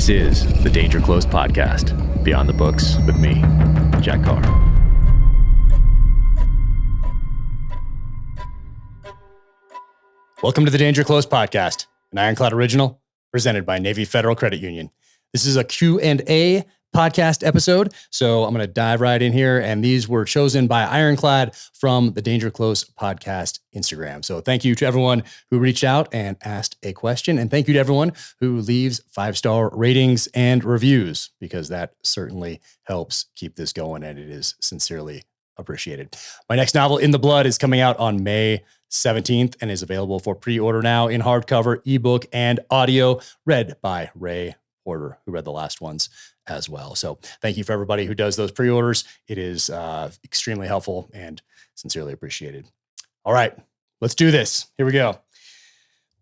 This is the Danger Close podcast, Beyond the Books with me, Jack Carr. Welcome to the Danger Close podcast, an Ironclad original presented by Navy Federal Credit Union. This is a Q&A podcast episode, so I'm going to dive right in here, and these were chosen by Ironclad from the Danger Close podcast Instagram. So thank you to everyone who reached out and asked a question, and thank you to everyone who leaves 5-star ratings and reviews, because that certainly helps keep this going, and it is sincerely appreciated. My next novel, In the Blood, is coming out on May 17th and is available for pre-order now in hardcover, ebook, and audio, read by Ray Porter, who read the last ones as well. So thank you for everybody who does those pre-orders. It is extremely helpful and sincerely appreciated. All right, let's do this. Here we go.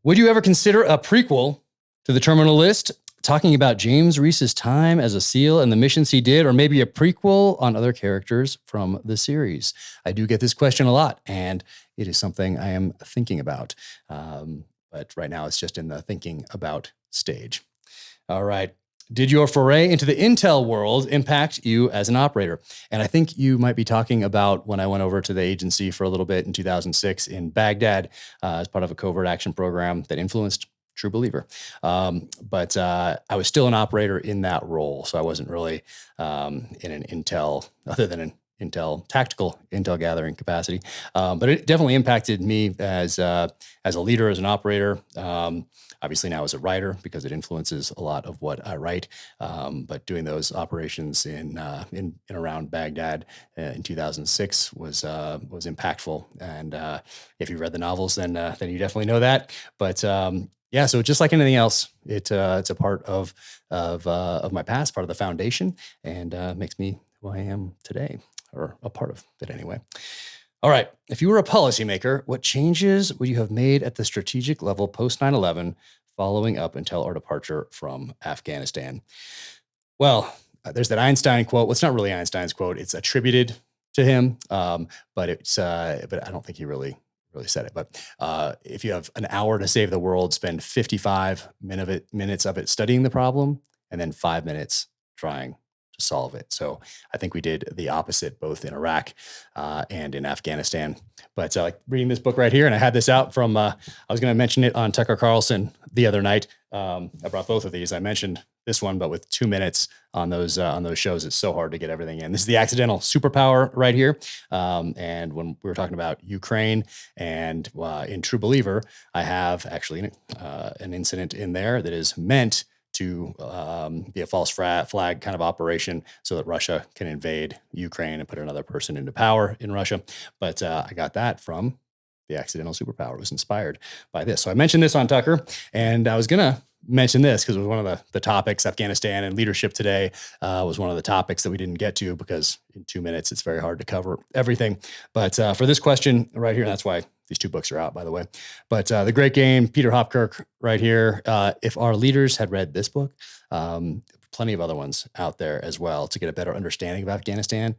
Would you ever consider a prequel to The Terminal List, talking about James Reese's time as a SEAL and the missions he did, or maybe a prequel on other characters from the series? I do get this question a lot, and it is something I am thinking about. But right now it's just in the thinking about stage. All right. Did your foray into the intel world impact you as an operator? And I think you might be talking about when I went over to the agency for a little bit in 2006 in Baghdad as part of a covert action program that influenced True Believer. But I was still an operator in that role. So I wasn't really in an intel, other than an tactical intel gathering capacity. But it definitely impacted me as a leader, as an operator. Obviously now as a writer, because it influences a lot of what I write. But doing those operations in around Baghdad in 2006 was impactful. And if you read the novels, then you definitely know that. But yeah, so just like anything else, it's a part of my past, part of the foundation, and makes me who I am today, or a part of it anyway. All right. If you were a policymaker, what changes would you have made at the strategic level post 9/11 following up until our departure from Afghanistan? Well, there's that Einstein quote. Well, it's not really Einstein's quote. It's attributed to him, but I don't think he really said it. But if you have an hour to save the world, spend 55 minutes of it studying the problem, and then 5 minutes trying to solve it. So I think we did the opposite, both in Iraq and in Afghanistan. But like reading this book right here, and I had this out from, I was going to mention it on Tucker Carlson the other night. I brought both of these. I mentioned this one, but with 2 minutes on those shows, it's so hard to get everything in. This is the accidental superpower right here. And when we were talking about Ukraine and in True Believer, I have actually an incident in there that is meant to be a false flag kind of operation so that Russia can invade Ukraine and put another person into power in Russia. But I got that from the accidental superpower. It was inspired by this. So I mentioned this on Tucker, and I was going to mention this because it was one of the topics. Afghanistan and leadership today was one of the topics that we didn't get to, because in 2 minutes, it's very hard to cover everything. But for this question right here, and that's why these two books are out, by the way. But The Great Game, Peter Hopkirk right here. If our leaders had read this book, plenty of other ones out there as well, to get a better understanding of Afghanistan,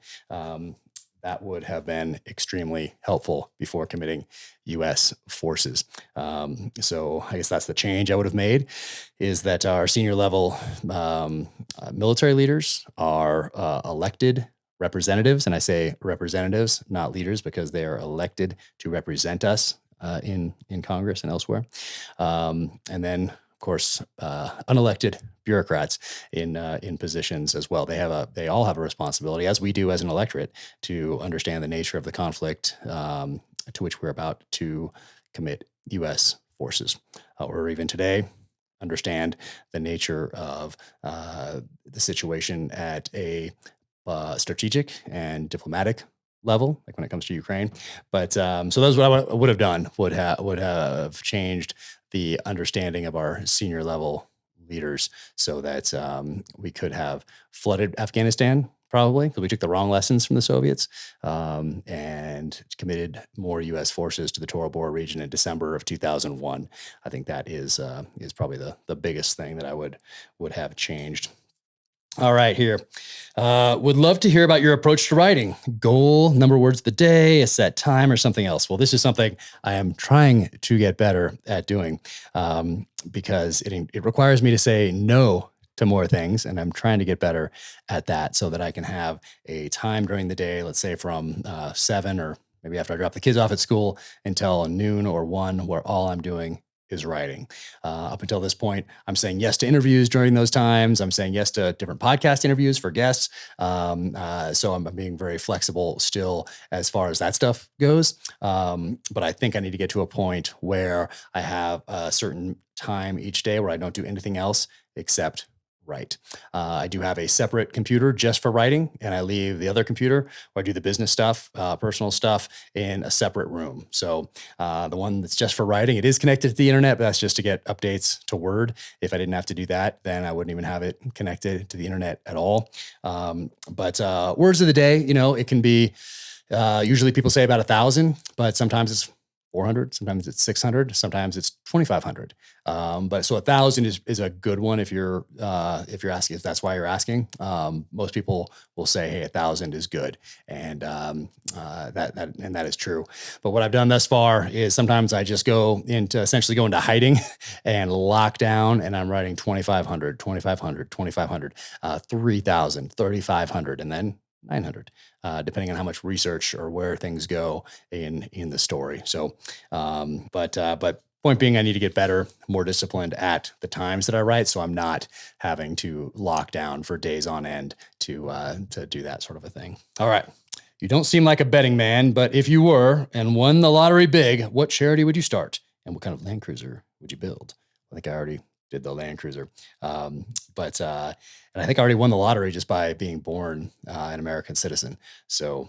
that would have been extremely helpful before committing U.S. forces. So I guess that's the change I would have made, is that our senior level military leaders are elected representatives. And I say representatives, not leaders, because they are elected to represent us in Congress and elsewhere. And then, of course, unelected bureaucrats in positions as well. They all have a responsibility, as we do as an electorate, to understand the nature of the conflict to which we're about to commit U.S. forces, or even today, understand the nature of the situation at a strategic and diplomatic level, like when it comes to Ukraine. But so that's what I would have done, would have changed the understanding of our senior level leaders so that we could have flooded Afghanistan, probably, because we took the wrong lessons from the Soviets, and committed more U.S. forces to the Tora Bora region in December of 2001. I think that is probably the biggest thing that I would have changed. All right, here. Would love to hear about your approach to writing. Goal, number of words of the day, a set time, or something else. Well, this is something I am trying to get better at doing, because it requires me to say no to more things. And I'm trying to get better at that so that I can have a time during the day, let's say from 7 or maybe after I drop the kids off at school until noon or 1, where all I'm doing is writing. Up until this point, I'm saying yes to interviews during those times. I'm saying yes to different podcast interviews for guests. So I'm being very flexible still as far as that stuff goes. But I think I need to get to a point where I have a certain time each day where I don't do anything else except write. I do have a separate computer just for writing, and I leave the other computer where I do the business stuff, personal stuff, in a separate room. So the one that's just for writing, it is connected to the internet, but that's just to get updates to Word. If I didn't have to do that, then I wouldn't even have it connected to the internet at all. But words of the day, it can be, usually people say about 1,000, but sometimes it's 400, sometimes it's 600, sometimes it's 2,500. But so 1,000 is a good one if you're asking, if that's why you're asking. Most people will say, hey, 1,000 is good. And that is true. But what I've done thus far is sometimes I just essentially go into hiding and lock down, and I'm writing 2,500, 2,500, 2,500, 3,000, 3,500, and then 900, depending on how much research or where things go in the story. So, but point being, I need to get better, more disciplined at the times that I write, so I'm not having to lock down for days on end to do that sort of a thing. All right. You don't seem like a betting man, but if you were and won the lottery big, what charity would you start? And what kind of Land Cruiser would you build? I think I already did the Land Cruiser. And I think I already won the lottery just by being born an American citizen. So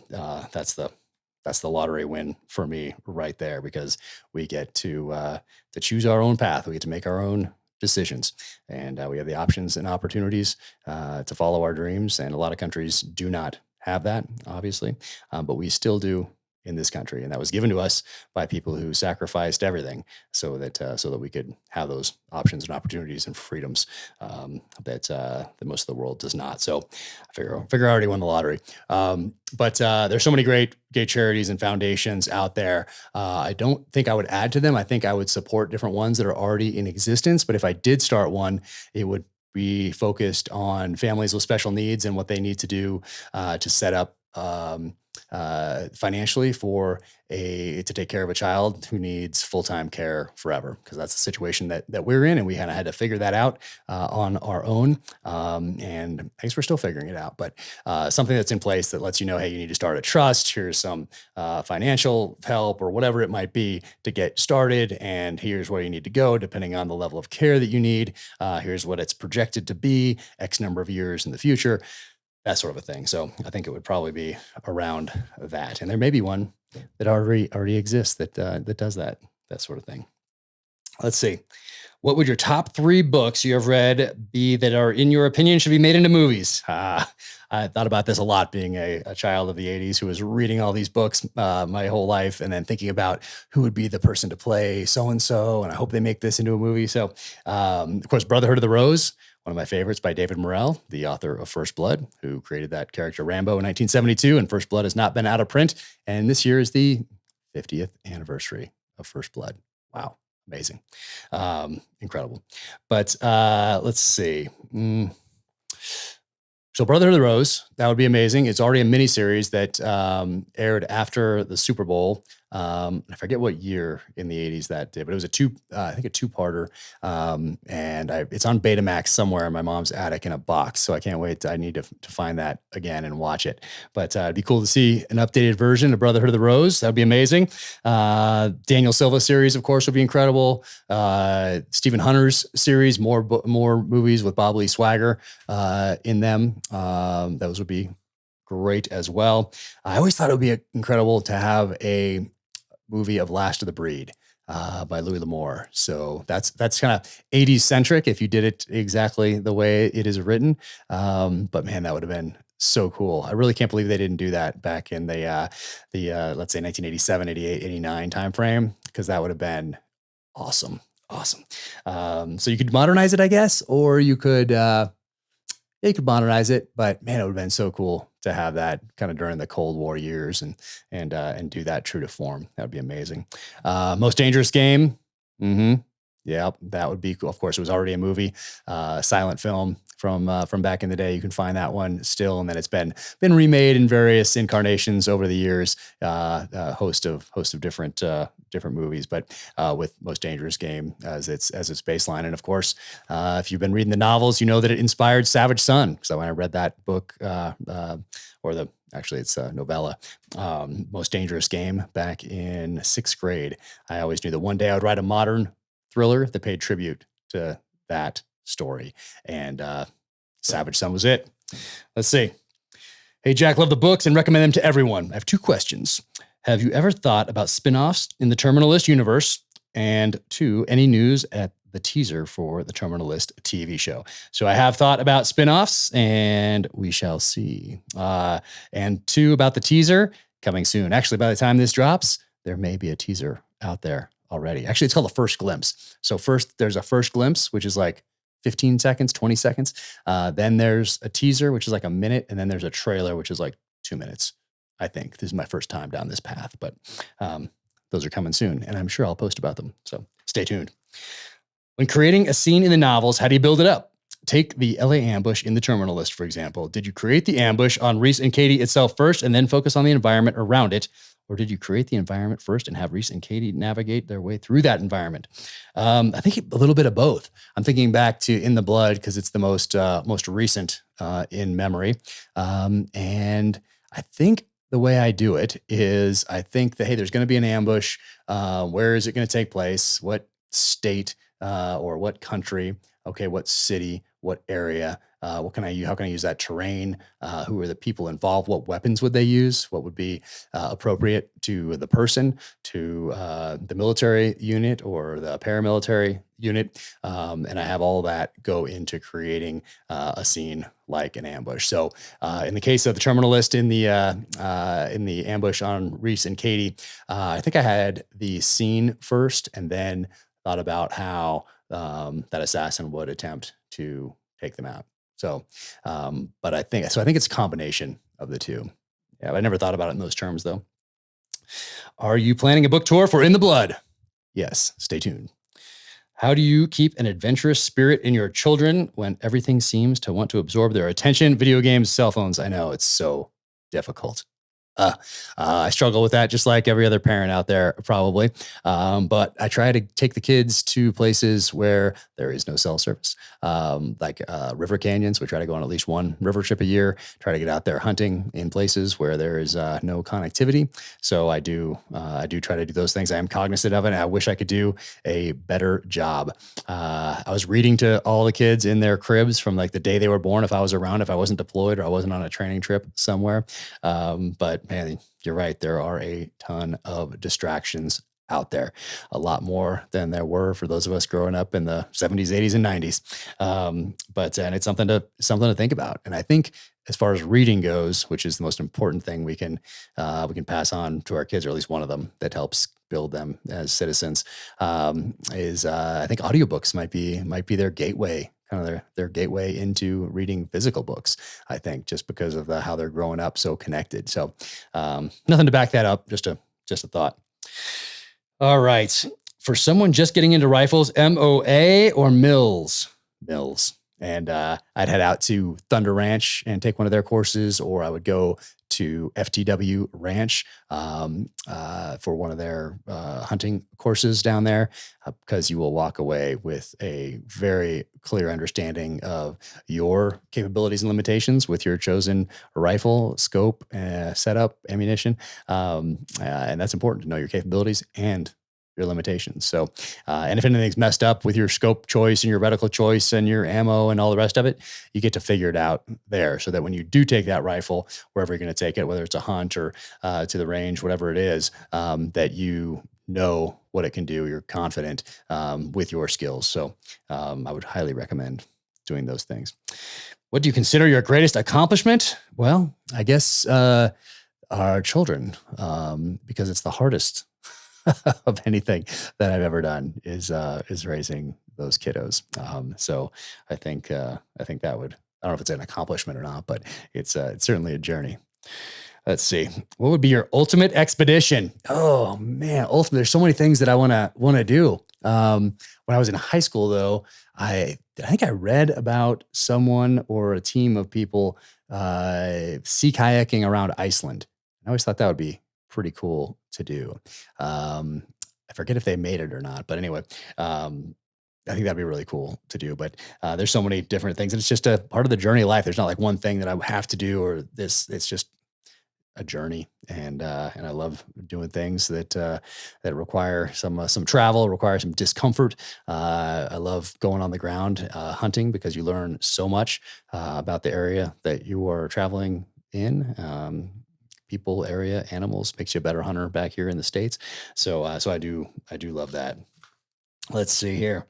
that's the lottery win for me right there, because we get to choose our own path. We get to make our own decisions, and we have the options and opportunities to follow our dreams. And a lot of countries do not have that, obviously, but we still do in this country, and that was given to us by people who sacrificed everything so that we could have those options and opportunities and freedoms that most of the world does not. So I figure I already won the lottery. But there's so many great charities and foundations out there. I don't think I would add to them. I think I would support different ones that are already in existence. But if I did start one, it would be focused on families with special needs and what they need to do to set up financially to take care of a child who needs full-time care forever, because that's the situation that we're in, and we kind of had to figure that out on our own. And I guess we're still figuring it out, but something that's in place that lets you know, hey, you need to start a trust. Here's some financial help or whatever it might be to get started, and here's where you need to go depending on the level of care that you need. Here's what it's projected to be X number of years in the future. That sort of a thing. So I think it would probably be around that. And there may be one that already exists that does that sort of thing. Let's see. What would your top 3 books you have read be that are, in your opinion, should be made into movies? I thought about this a lot, being a child of the 80s who was reading all these books my whole life, and then thinking about who would be the person to play so-and-so, and I hope they make this into a movie. So, of course, Brotherhood of the Rose, one of my favorites, by David Morrell, the author of First Blood, who created that character Rambo in 1972, and First Blood has not been out of print. And this year is the 50th anniversary of First Blood. Wow. Amazing. Incredible. But let's see. So Brotherhood of the Rose, that would be amazing. It's already a miniseries that aired after the Super Bowl. I forget what year in the 80s that did, but it was a two-parter. And it's on Betamax somewhere in my mom's attic in a box. So I can't wait. I need to find that again and watch it. But it'd be cool to see an updated version of Brotherhood of the Rose. That'd be amazing. Daniel Silva series, of course, would be incredible. Stephen Hunter's series, more movies with Bob Lee Swagger in them. Those would be great as well. I always thought it would be incredible to have a movie of Last of the Breed by Louis L'Amour. So that's kind of 80s centric if you did it exactly the way it is written. But man, that would have been so cool. I really can't believe they didn't do that back in the let's say 1987, 88, 89 timeframe, because that would have been awesome. So you could modernize it, I guess, or you could modernize it, but man, it would have been so cool to have that kind of during the Cold War years and do that true to form. That would be amazing. Most Dangerous Game. Mm-hmm. Yeah, that would be cool. Of course, it was already a movie, silent film from back in the day. You can find that one still, and then it's been remade in various incarnations over the years. A host of different movies, but with Most Dangerous Game as its baseline. And of course, if you've been reading the novels, you know that it inspired Savage Son. So when I read that book, it's a novella, Most Dangerous Game, back in 6th grade, I always knew that one day I would write a modern thriller that paid tribute to that story. And Savage Son was it. Let's see. Hey, Jack, love the books and recommend them to everyone. I have 2 questions. Have you ever thought about spin-offs in the Terminalist universe? And 2, any news at the teaser for the Terminalist TV show? So I have thought about spin-offs, and we shall see. And 2, about the teaser, coming soon. Actually, by the time this drops, there may be a teaser out there already. Actually, it's called a first glimpse. So first, there's a first glimpse, which is like 15 seconds, 20 seconds. Then there's a teaser, which is like a minute. And then there's a trailer, which is like 2 minutes. I think this is my first time down this path, but those are coming soon, and I'm sure I'll post about them. So stay tuned. When creating a scene in the novels, how do you build it up? Take the LA ambush in The Terminalist, for example. Did you create the ambush on Reese and Katie itself first and then focus on the environment around it? Or did you create the environment first and have Reese and Katie navigate their way through that environment? I think a little bit of both. I'm thinking back to In the Blood because it's the most recent in memory. And I think the way I do it is I think that, hey, there's going to be an ambush. Where is it going to take place? What state or what country? Okay, what city? What area? How can I use that terrain? Who are the people involved? What weapons would they use? What would be appropriate to the person, to the military unit or the paramilitary unit? And I have all that go into creating a scene like an ambush. So in the case of the Terminalist, in the ambush on Reese and Katie, I think I had the scene first and then thought about how that assassin would attempt to take them out. So, but I think it's a combination of the two. Yeah, I never thought about it in those terms, though. Are you planning a book tour for In the Blood? Yes, stay tuned. How do you keep an adventurous spirit in your children when everything seems to want to absorb their attention? Video games, cell phones. I know it's so difficult. I struggle with that just like every other parent out there, probably. But I try to take the kids to places where there is no cell service, like river canyons. We try to go on at least one river trip a year, try to get out there hunting in places where there is no connectivity. So I do try to do those things. I am cognizant of it. And I wish I could do a better job. I was reading to all the kids in their cribs from like the day they were born, if I was around, if I wasn't deployed or I wasn't on a training trip somewhere. But man, you're right. There are a ton of distractions out there, a lot more than there were for those of us growing up in the 70s, 80s, and 90s. But it's something to think about. And I think as far as reading goes, which is the most important thing we can pass on to our kids, or at least one of them that helps build them as citizens, is I think audiobooks might be their gateway. Kind of their gateway into reading physical books, I think, just because of how they're growing up so connected. So nothing to back that up, just a thought. All right. For someone just getting into rifles, MOA or Mills? Mills. And I'd head out to Thunder Ranch and take one of their courses, or I would go to FTW Ranch for one of their hunting courses down there, because you will walk away with a very clear understanding of your capabilities and limitations with your chosen rifle, scope, setup, ammunition. And that's important to know your capabilities and your limitations. So, and if anything's messed up with your scope choice and your reticle choice and your ammo and all the rest of it, you get to figure it out there, so that when you do take that rifle, wherever you're going to take it, whether it's a hunt or to the range, whatever it is, that you know what it can do. You're confident with your skills. So I would highly recommend doing those things. What do you consider your greatest accomplishment? Well, I guess our children, because it's the hardest of anything that I've ever done is raising those kiddos. So I think that would, I don't know if it's an accomplishment or not, but it's certainly a journey. Let's see. What would be your ultimate expedition? Oh man, ultimate. There's so many things that I want to do. When I was in high school, though, I think I read about someone or a team of people sea kayaking around Iceland. I always thought that would be pretty cool to do. Um, I forget if they made it or not, but anyway, I think that'd be really cool to do. But there's so many different things, and it's just a part of the journey of life. There's not like one thing that I have to do or this. It's just a journey, and I love doing things that require some travel, require some discomfort. I love going on the ground hunting because you learn so much about the area that you are traveling in. People, area, animals makes you a better hunter back here in the States. So I do love that. Let's see here.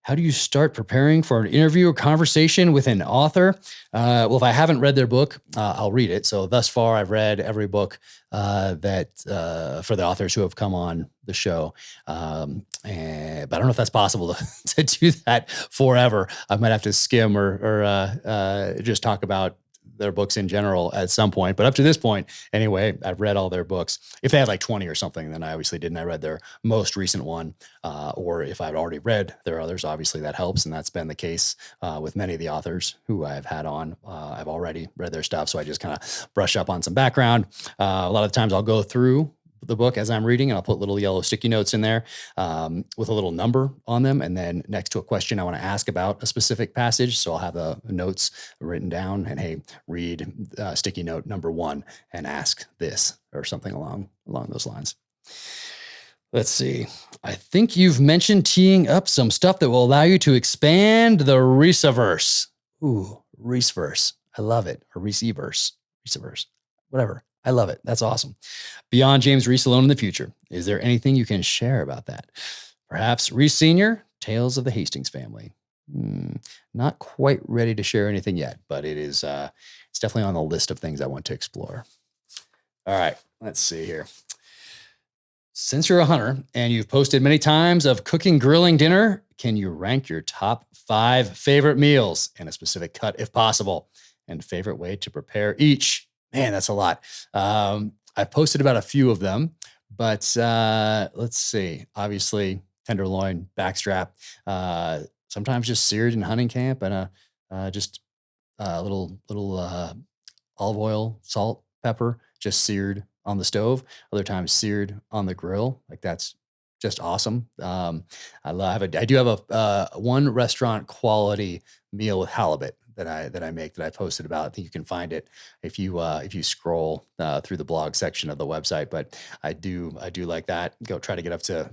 How do you start preparing for an interview or conversation with an author? Well, if I haven't read their book, I'll read it. So thus far, I've read every book that for the authors who have come on the show. But I don't know if that's possible to do that forever. I might have to skim or just talk about their books in general at some point. But up to this point, anyway, I've read all their books. If they had like 20 or something, then I obviously didn't. I read their most recent one. Or if I've already read their others, obviously that helps. And that's been the case with many of the authors who I've had on. I've already read their stuff. So I just kind of brush up on some background. A lot of times I'll go through the book as I'm reading, and I'll put little yellow sticky notes in there with a little number on them. And then next to a question I want to ask about a specific passage. So I'll have the notes written down and, hey, read sticky note number 1 and ask this or something along those lines. Let's see. I think you've mentioned teeing up some stuff that will allow you to expand the Reeseverse. Ooh, Reeseverse. I love it. Or Reeseverse. Whatever. I love it. That's awesome. Beyond James Reese alone in the future, is there anything you can share about that? Perhaps Reese Sr., Tales of the Hastings Family. Not quite ready to share anything yet, but it's definitely on the list of things I want to explore. All right, let's see here. Since you're a hunter and you've posted many times of cooking, grilling dinner, can you rank your top 5 favorite meals in a specific cut if possible, and favorite way to prepare each? Man, that's a lot. I've posted about a few of them, but let's see. Obviously, tenderloin, backstrap, sometimes just seared in hunting camp, and just a little olive oil, salt, pepper, just seared on the stove. Other times seared on the grill. Like that's just awesome. I do have a one restaurant quality meal with halibut that I make that I posted about. I think you can find it if you scroll through the blog section of the website. But I do like that. Go try to get up to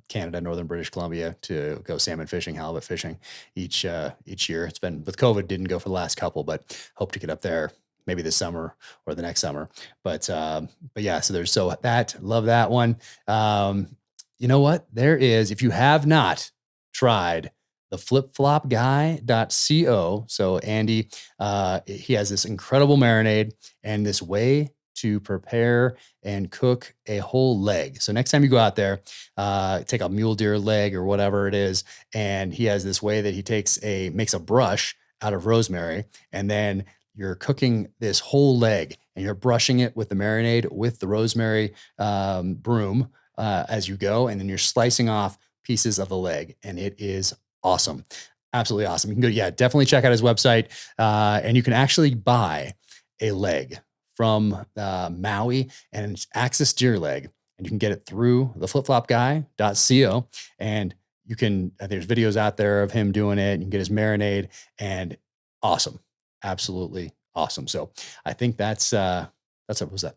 Canada, northern British Columbia to go salmon fishing, halibut fishing each year. It's been with COVID, didn't go for the last couple, but hope to get up there maybe this summer or the next summer. But yeah, so love that one. You know what? There is, if you have not tried the flipflopguy.co. So Andy, he has this incredible marinade and this way to prepare and cook a whole leg. So next time you go out there, take a mule deer leg or whatever it is. And he has this way that he makes a brush out of rosemary, and then you're cooking this whole leg and you're brushing it with the marinade with the rosemary broom as you go. And then you're slicing off pieces of the leg, and it is awesome. Absolutely awesome. You can definitely check out his website. And you can actually buy a leg from Maui, and it's Axis deer leg, and you can get it through the flipflopguy.co. And there's videos out there of him doing it. You can get his marinade, and awesome. Absolutely awesome. So I think was that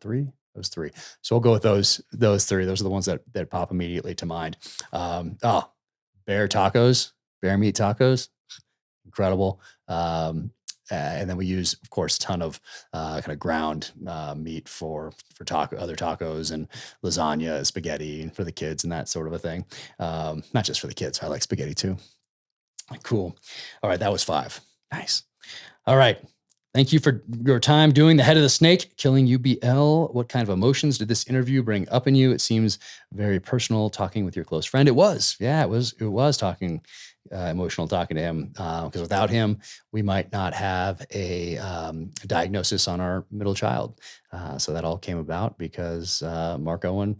3? Those 3. So we'll go with those 3. Those are the ones that pop immediately to mind. Bear meat tacos, incredible. And then we use, of course, a ton of kind of ground meat for other tacos and lasagna, spaghetti for the kids and that sort of a thing. Not just for the kids. I like spaghetti too. Cool. All right. That was 5. Nice. All right. Thank you for your time doing the head of the snake, killing UBL. What kind of emotions did this interview bring up in you? It seems very personal, talking with your close friend. It was. Yeah, it was talking emotional talking to him, because without him, we might not have a diagnosis on our middle child. So that all came about because Mark Owen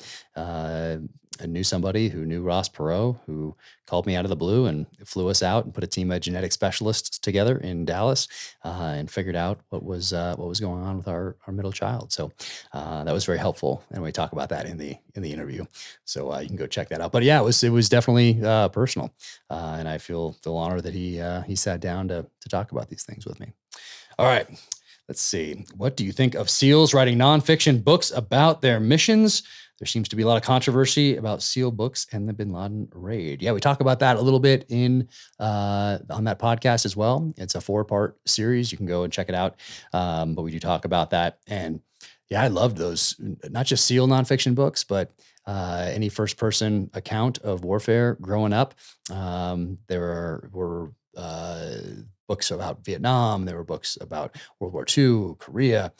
knew somebody who knew Ross Perot, who called me out of the blue and flew us out and put a team of genetic specialists together in Dallas, and figured out what was going on with our middle child. So that was very helpful, and we talk about that in the interview. So you can go check that out. But yeah, it was definitely personal, and I feel honored that he sat down to talk about these things with me. All right. Let's see. What do you think of SEALs writing nonfiction books about their missions? There seems to be a lot of controversy about SEAL books and the Bin Laden raid. Yeah, we talk about that a little bit in on that podcast as well. It's a 4-part series. You can go and check it out. But we do talk about that. And yeah, I loved those, not just SEAL nonfiction books, but any first-person account of warfare growing up. There were books about Vietnam. There were books about World War II, Korea.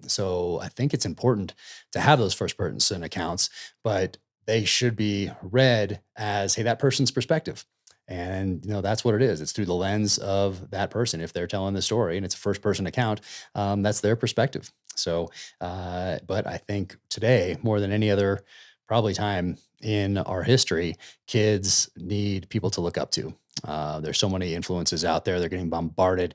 So I think it's important to have those first-person accounts, but they should be read as, hey, that person's perspective. And that's what it is. It's through the lens of that person. If they're telling the story and it's a first-person account, that's their perspective. So, but I think today, more than any other probably time in our history, kids need people to look up to. There's so many influences out there. They're getting bombarded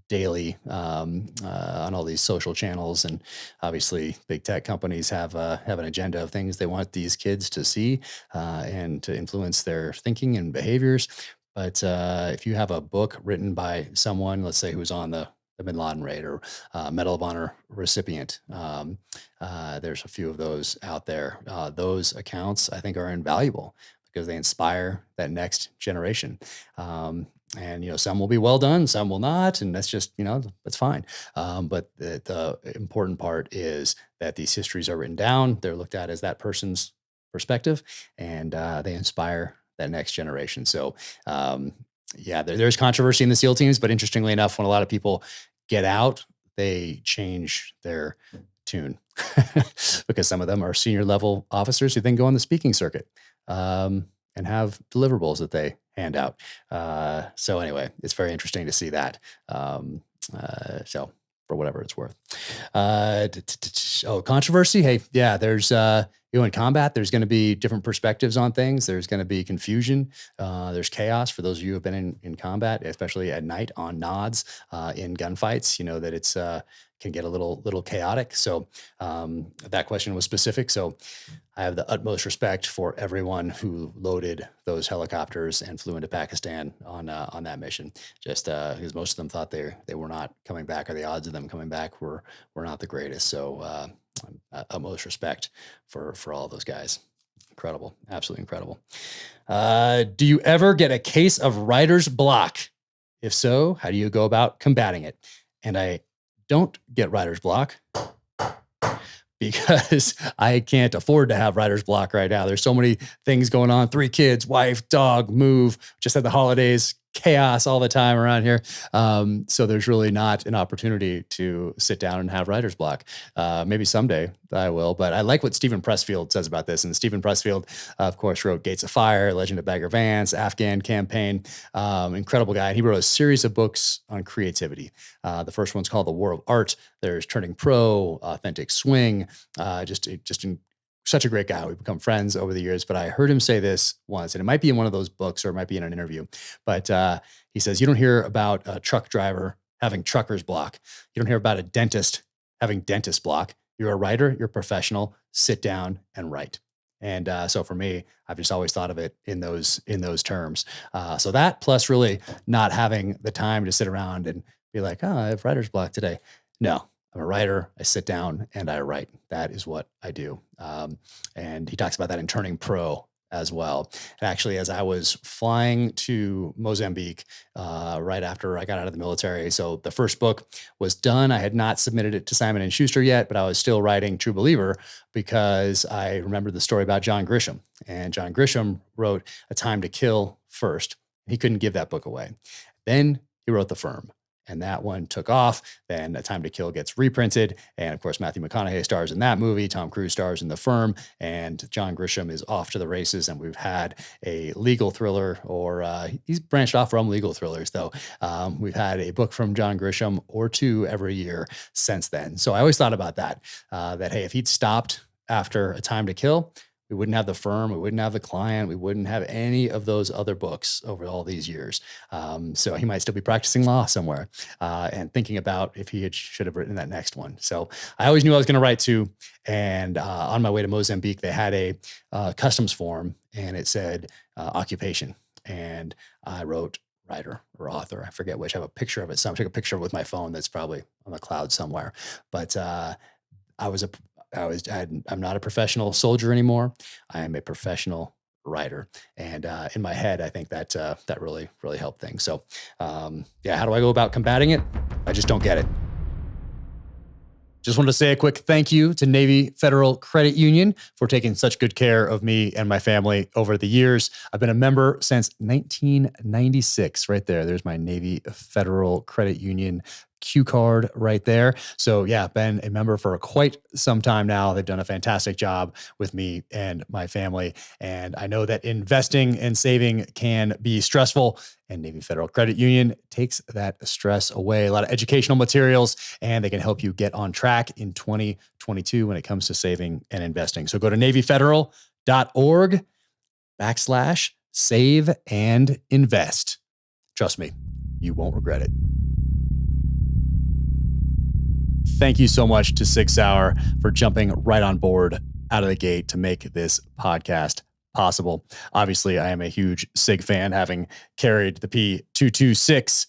daily on all these social channels, and obviously, big tech companies have an agenda of things they want these kids to see and to influence their thinking and behaviors. But if you have a book written by someone, let's say who's on the Bin Laden raid or Medal of Honor recipient, there's a few of those out there. Those accounts, I think, are invaluable because they inspire that next generation. And some will be well done, some will not, and that's just that's fine. But the important part is that these histories are written down. They're looked at as that person's perspective, and they inspire that next generation. So yeah, there's controversy in the SEAL teams, but interestingly enough, when a lot of people get out, they change their tune because some of them are senior level officers who then go on the speaking circuit and have deliverables that they hand out. So anyway, it's very interesting to see that. So for whatever it's worth. Controversy. Hey, yeah, there's, in combat, there's going to be different perspectives on things. There's going to be confusion. There's chaos for those of you who have been in combat, especially at night on nods, in gunfights, that it's, can get a little chaotic. So, that question was specific. So I have the utmost respect for everyone who loaded those helicopters and flew into Pakistan on that mission. Just because most of them thought they were not coming back, or the odds of them coming back were not the greatest. So utmost respect for all those guys. Incredible, absolutely incredible. Do you ever get a case of writer's block? If so, how do you go about combating it? And I don't get writer's block because I can't afford to have writer's block right now. There's so many things going on. 3 kids, wife, dog, move, just had the holidays, chaos all the time around here. So there's really not an opportunity to sit down and have writer's block. Maybe someday I will, but I like what Stephen Pressfield says about this. And Stephen Pressfield, of course, wrote Gates of Fire, Legend of Bagger Vance, Afghan Campaign, incredible guy. And he wrote a series of books on creativity. The first one's called The War of Art. There's Turning Pro, Authentic Swing, such a great guy. We've become friends over the years, but I heard him say this once, and it might be in one of those books or it might be in an interview, but he says, you don't hear about a truck driver having trucker's block. You don't hear about a dentist having dentist block. You're a writer, you're professional, sit down and write. And so for me, I've just always thought of it in those terms. So that plus really not having the time to sit around and be like, I have writer's block today. No. I'm a writer. I sit down and I write. That is what I do. And he talks about that in Turning Pro as well. And actually, as I was flying to Mozambique right after I got out of the military, so the first book was done. I had not submitted it to Simon & Schuster yet, but I was still writing True Believer because I remembered the story about John Grisham. And John Grisham wrote A Time to Kill first. He couldn't give that book away. Then he wrote The Firm. And that one took off. Then A Time to Kill gets reprinted. And of course, Matthew McConaughey stars in that movie. Tom Cruise stars in The Firm. And John Grisham is off to the races. And we've had a legal thriller, or he's branched off from legal thrillers, though. We've had a book from John Grisham or 2 every year since then. So I always thought about that, hey, if he'd stopped after A Time to Kill, We wouldn't have the firm. We wouldn't have the client. We wouldn't have any of those other books over all these years. So he might still be practicing law somewhere and thinking about if he should have written that next one. So I always knew I was going to write two. And on my way to Mozambique, they had a customs form and it said occupation. And I wrote writer or author. I forget which. I have a picture of it. So I took a picture with my phone that's probably on the cloud somewhere. But I'm not a professional soldier anymore. I am a professional writer. And in my head, I think that that really helped things. So how do I go about combating it? I just don't get it. Just wanted to say a quick thank you to Navy Federal Credit Union for taking such good care of me and my family over the years. I've been a member since 1996. Right there. There's my Navy Federal Credit Union Q card right there. So yeah, been a member for quite some time now. They've done a fantastic job with me and my family. And I know that investing and saving can be stressful, and Navy Federal Credit Union takes that stress away. A lot of educational materials, and they can help you get on track in 2022 when it comes to saving and investing. So go to NavyFederal.org/save and invest. Trust me, you won't regret it. Thank you so much to SIG Sauer for jumping right on board out of the gate to make this podcast possible. Obviously, I am a huge SIG fan, having carried the P226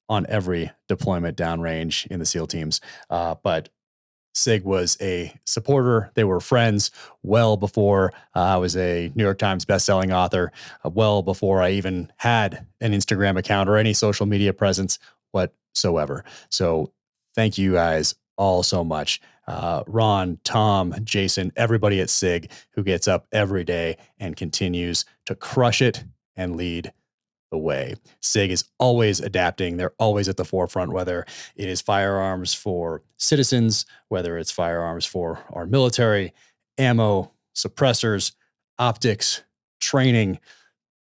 on every deployment downrange in the SEAL teams. But SIG was a supporter. They were friends well before I was a New York Times bestselling author, well before I even had an Instagram account or any social media presence whatsoever. So thank you guys all so much. Ron, Tom, Jason, everybody at SIG who gets up every day and continues to crush it and lead the way. SIG is always adapting. They're always at the forefront, whether it is firearms for citizens, whether it's firearms for our military, ammo, suppressors, optics, training,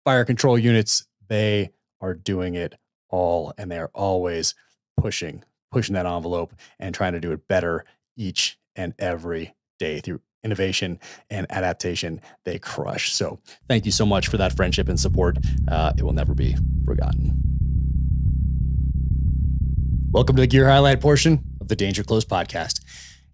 fire control units. They are doing it all, and they are always pushing that envelope and trying to do it better each and every day through innovation and adaptation. They crush. So thank you so much for that friendship and support. It will never be forgotten. Welcome to the gear highlight portion of the Danger Close podcast.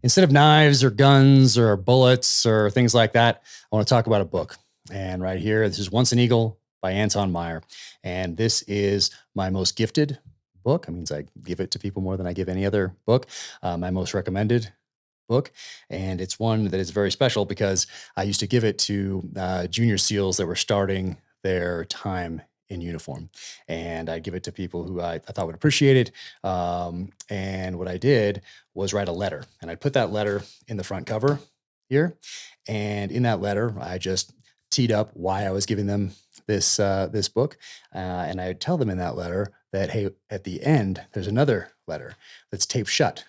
Instead of knives or guns or bullets or things like that, I want to talk about a book. And right here, this is Once an Eagle by Anton Myrer. And this is my most gifted book. It means I give it to people more than I give any other book. My most recommended book. And it's one that is very special because I used to give it to junior SEALs that were starting their time in uniform. And I'd give it to people who I thought would appreciate it. And what I did was write a letter. And I put that letter in the front cover here. And in that letter, I just teed up why I was giving them this book. And I would tell them in that letter that, hey, at the end, there's another letter that's taped shut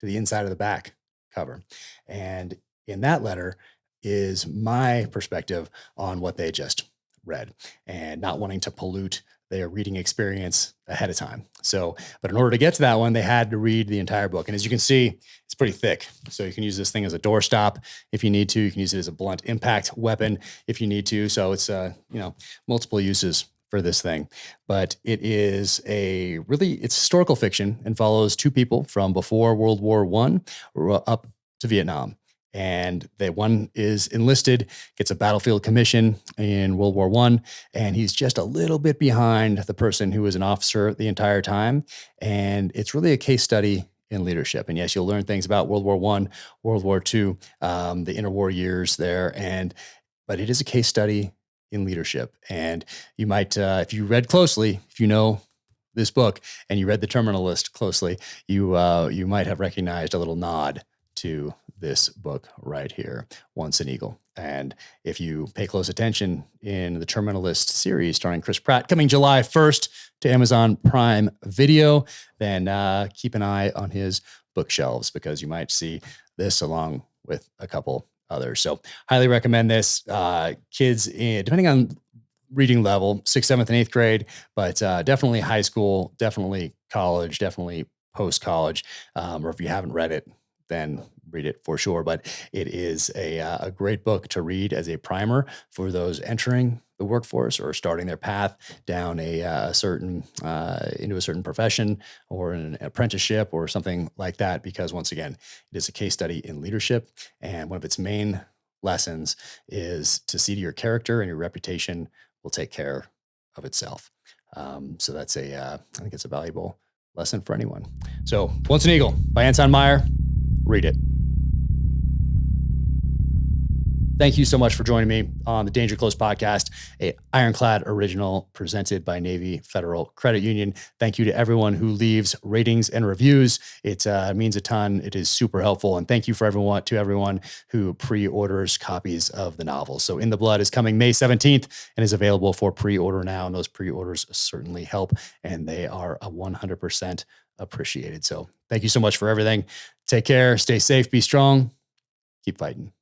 to the inside of the back cover. And in that letter is my perspective on what they just read and not wanting to pollute their reading experience ahead of time. So, but in order to get to that one, they had to read the entire book. And as you can see, it's pretty thick. So you can use this thing as a doorstop if you need to. You can use it as a blunt impact weapon if you need to. So it's, multiple uses for this thing. But it is it's historical fiction and follows two people from before World War I up to Vietnam. And the one is enlisted, gets a battlefield commission in World War I, and he's just a little bit behind the person who was an officer the entire time. And it's really a case study in leadership. And yes, you'll learn things about World War I, World War II, the interwar years there. But it is a case study in leadership. And you might, if you read closely, if you know this book and you read the terminal list closely, you might have recognized a little nod to this book right here, Once an Eagle. And if you pay close attention in the Terminal List series starring Chris Pratt, coming July 1st to Amazon Prime Video, then keep an eye on his bookshelves because you might see this along with a couple others. So highly recommend this. Kids, depending on reading level, 6th, 7th, and 8th grade, but definitely high school, definitely college, definitely post-college, or if you haven't read it, then read it for sure. But it is a great book to read as a primer for those entering the workforce or starting their path down a certain into a certain profession or an apprenticeship or something like that. Because once again, it is a case study in leadership, and one of its main lessons is to see to your character, and your reputation will take care of itself. So that's I think it's a valuable lesson for anyone. So Once an Eagle by Anton Myrer, read it. Thank you so much for joining me on the Danger Close podcast, a Ironclad original presented by Navy Federal Credit Union. Thank you to everyone who leaves ratings and reviews. It means a ton. It is super helpful. And thank you for everyone who pre-orders copies of the novel. So In the Blood is coming May 17th and is available for pre-order now. And those pre-orders certainly help, and they are 100% appreciated. So thank you so much for everything. Take care, stay safe, be strong, keep fighting.